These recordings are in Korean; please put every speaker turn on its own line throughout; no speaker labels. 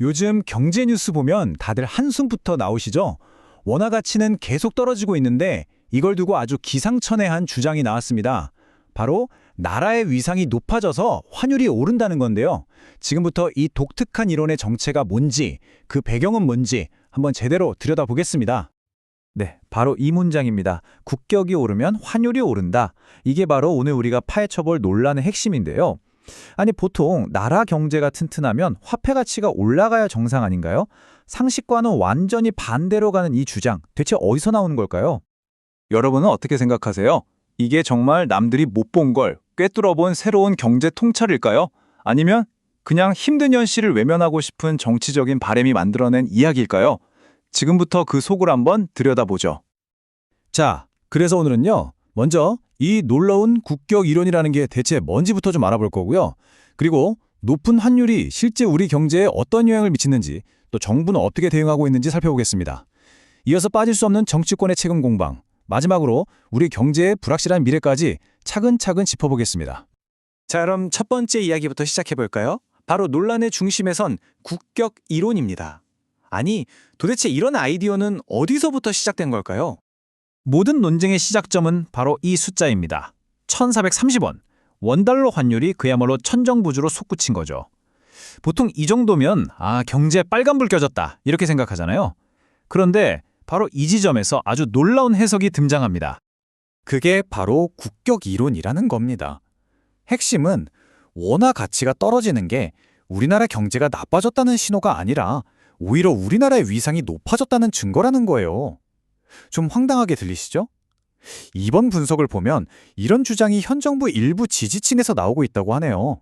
요즘 경제 뉴스 보면 다들 한숨부터 나오시죠? 원화 가치는 계속 떨어지고 있는데 이걸 두고 아주 기상천외한 주장이 나왔습니다. 바로 나라의 위상이 높아져서 환율이 오른다는 건데요. 지금부터 이 독특한 이론의 정체가 뭔지, 그 배경은 뭔지 한번 제대로 들여다보겠습니다. 네, 바로 이 문장입니다. 국격이 오르면 환율이 오른다. 이게 바로 오늘 우리가 파헤쳐볼 논란의 핵심인데요. 아니 보통 나라 경제가 튼튼하면 화폐 가치가 올라가야 정상 아닌가요? 상식과는 완전히 반대로 가는 이 주장, 대체 어디서 나오는 걸까요? 여러분은 어떻게 생각하세요? 이게 정말 남들이 못 본 걸 꿰뚫어 본 새로운 경제 통찰일까요? 아니면 그냥 힘든 현실을 외면하고 싶은 정치적인 바람이 만들어낸 이야기일까요? 지금부터 그 속을 한번 들여다보죠. 자, 그래서 오늘은요. 먼저 이 놀라운 국격 이론이라는 게 대체 뭔지부터 좀 알아볼 거고요. 그리고 높은 환율이 실제 우리 경제에 어떤 영향을 미치는지, 또 정부는 어떻게 대응하고 있는지 살펴보겠습니다. 이어서 빠질 수 없는 정치권의 책임 공방, 마지막으로 우리 경제의 불확실한 미래까지 차근차근 짚어보겠습니다. 자, 그럼 첫 번째 이야기부터 시작해볼까요? 바로 논란의 중심에 선 국격 이론입니다. 아니, 도대체 이런 아이디어는 어디서부터 시작된 걸까요? 모든 논쟁의 시작점은 바로 이 숫자입니다. 1430원. 원달러 환율이 그야말로 천정부지로 솟구친 거죠. 보통 이 정도면 경제에 빨간불 껴졌다 이렇게 생각하잖아요. 그런데 바로 이 지점에서 아주 놀라운 해석이 등장합니다. 그게 바로 국격 이론이라는 겁니다. 핵심은 원화 가치가 떨어지는 게 우리나라 경제가 나빠졌다는 신호가 아니라 오히려 우리나라의 위상이 높아졌다는 증거라는 거예요. 좀 황당하게 들리시죠? 이번 분석을 보면 이런 주장이 현 정부 일부 지지층에서 나오고 있다고 하네요.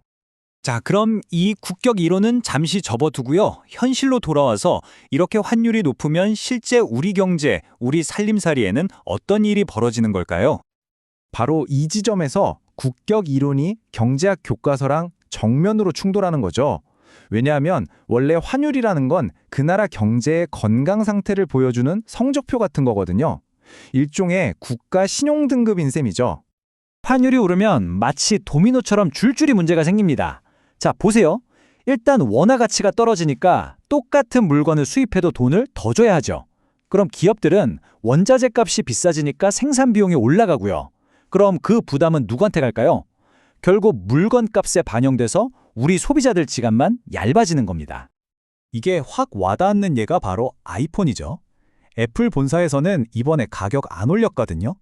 자, 그럼 이 국격 이론은 잠시 접어두고요. 현실로 돌아와서 이렇게 환율이 높으면 실제 우리 경제, 우리 살림살이에는 어떤 일이 벌어지는 걸까요? 바로 이 지점에서 국격 이론이 경제학 교과서랑 정면으로 충돌하는 거죠. 왜냐하면 원래 환율이라는 건 그 나라 경제의 건강 상태를 보여주는 성적표 같은 거거든요. 일종의 국가 신용등급인 셈이죠. 환율이 오르면 마치 도미노처럼 줄줄이 문제가 생깁니다. 자, 보세요. 일단 원화 가치가 떨어지니까 똑같은 물건을 수입해도 돈을 더 줘야 하죠. 그럼 기업들은 원자재 값이 비싸지니까 생산 비용이 올라가고요. 그럼 그 부담은 누구한테 갈까요? 결국 물건 값에 반영돼서 우리 소비자들 지갑만 얇아지는 겁니다. 이게 확 와닿는 예가 바로 아이폰이죠. 애플 본사에서는 이번에 가격 안 올렸거든요.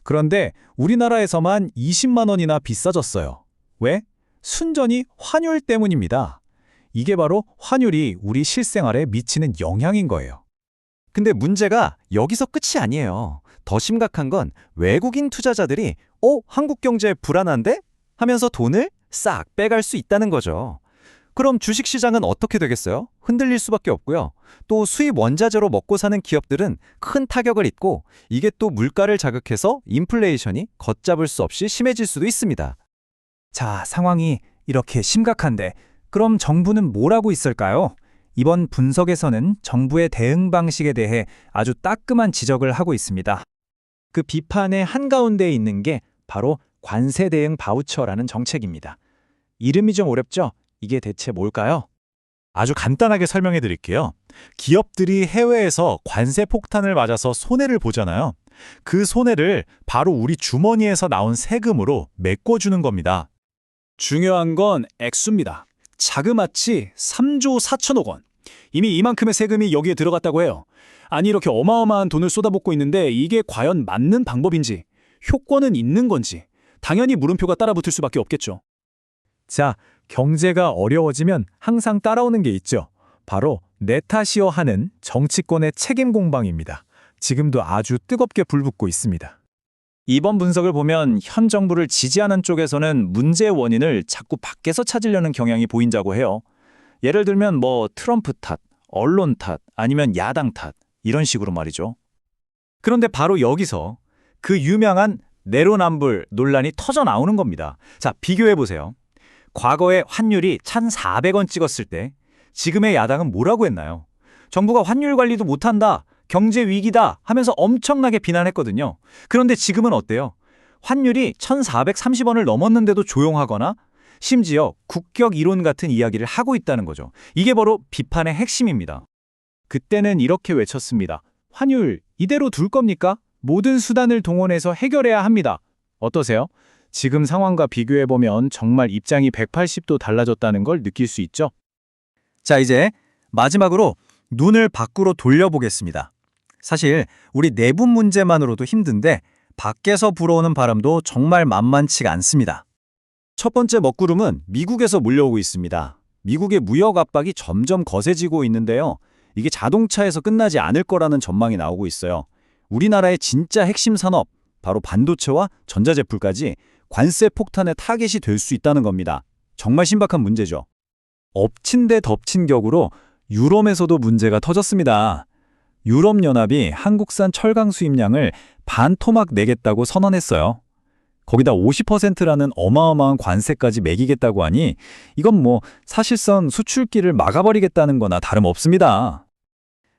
그런데 우리나라에서만 20만 원이나 비싸졌어요. 왜? 순전히 환율 때문입니다. 이게 바로 환율이 우리 실생활에 미치는 영향인 거예요. 근데 문제가 여기서 끝이 아니에요. 더 심각한 건 외국인 투자자들이 한국 경제 불안한데? 하면서 돈을 싹 빼갈 수 있다는 거죠. 그럼 주식시장은 어떻게 되겠어요? 흔들릴 수밖에 없고요. 또 수입 원자재로 먹고 사는 기업들은 큰 타격을 입고 이게 또 물가를 자극해서 인플레이션이 걷잡을 수 없이 심해질 수도 있습니다. 자, 상황이 이렇게 심각한데 그럼 정부는 뭘 하고 있을까요? 이번 분석에서는 정부의 대응 방식에 대해 아주 따끔한 지적을 하고 있습니다. 그 비판의 한가운데에 있는 게 바로 관세 대응 바우처라는 정책입니다. 이름이 좀 어렵죠? 이게 대체 뭘까요? 아주 간단하게 설명해 드릴게요. 기업들이 해외에서 관세 폭탄을 맞아서 손해를 보잖아요. 그 손해를 바로 우리 주머니에서 나온 세금으로 메꿔주는 겁니다. 중요한 건 액수입니다. 자그마치 3조 4천억 원. 이미 이만큼의 세금이 여기에 들어갔다고 해요. 아니 이렇게 어마어마한 돈을 쏟아붓고 있는데 이게 과연 맞는 방법인지, 효과는 있는 건지 당연히 물음표가 따라붙을 수밖에 없겠죠. 자, 경제가 어려워지면 항상 따라오는 게 있죠. 바로 내 탓이여 하는 정치권의 책임 공방입니다. 지금도 아주 뜨겁게 불붙고 있습니다. 이번 분석을 보면 현 정부를 지지하는 쪽에서는 문제의 원인을 자꾸 밖에서 찾으려는 경향이 보인다고 해요. 예를 들면 트럼프 탓, 언론 탓, 아니면 야당 탓 이런 식으로 말이죠. 그런데 바로 여기서 그 유명한 내로남불 논란이 터져 나오는 겁니다. 자, 비교해보세요. 과거에 환율이 1,400원 찍었을 때 지금의 야당은 뭐라고 했나요? 정부가 환율 관리도 못한다, 경제 위기다 하면서 엄청나게 비난했거든요. 그런데 지금은 어때요? 환율이 1,430원을 넘었는데도 조용하거나 심지어 국격 이론 같은 이야기를 하고 있다는 거죠. 이게 바로 비판의 핵심입니다. 그때는 이렇게 외쳤습니다. 환율 이대로 둘 겁니까? 모든 수단을 동원해서 해결해야 합니다. 어떠세요? 지금 상황과 비교해보면 정말 입장이 180도 달라졌다는 걸 느낄 수 있죠? 자, 이제 마지막으로 눈을 밖으로 돌려보겠습니다. 사실 우리 내부 문제만으로도 힘든데 밖에서 불어오는 바람도 정말 만만치가 않습니다. 첫 번째 먹구름은 미국에서 몰려오고 있습니다. 미국의 무역 압박이 점점 거세지고 있는데요. 이게 자동차에서 끝나지 않을 거라는 전망이 나오고 있어요. 우리나라의 진짜 핵심 산업, 바로 반도체와 전자제품까지 관세 폭탄의 타겟이 될 수 있다는 겁니다. 정말 신박한 문제죠. 엎친 데 덮친 격으로 유럽에서도 문제가 터졌습니다. 유럽연합이 한국산 철강 수입량을 반토막 내겠다고 선언했어요. 거기다 50%라는 어마어마한 관세까지 매기겠다고 하니 이건 뭐 사실상 수출길을 막아버리겠다는 거나 다름없습니다.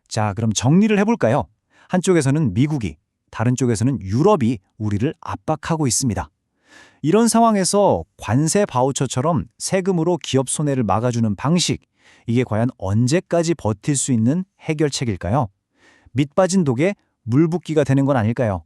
자, 그럼 정리를 해볼까요? 한쪽에서는 미국이, 다른 쪽에서는 유럽이 우리를 압박하고 있습니다. 이런 상황에서 관세 바우처처럼 세금으로 기업 손해를 막아주는 방식, 이게 과연 언제까지 버틸 수 있는 해결책일까요? 밑 빠진 독에 물 붓기가 되는 건 아닐까요?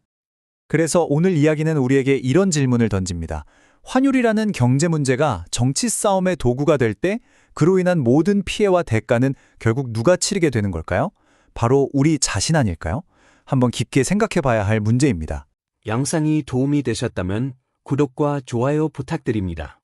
그래서 오늘 이야기는 우리에게 이런 질문을 던집니다. 환율이라는 경제 문제가 정치 싸움의 도구가 될 때 그로 인한 모든 피해와 대가는 결국 누가 치르게 되는 걸까요? 바로 우리 자신 아닐까요? 한번 깊게 생각해 봐야 할 문제입니다.
영상이 도움이 되셨다면 구독과 좋아요 부탁드립니다.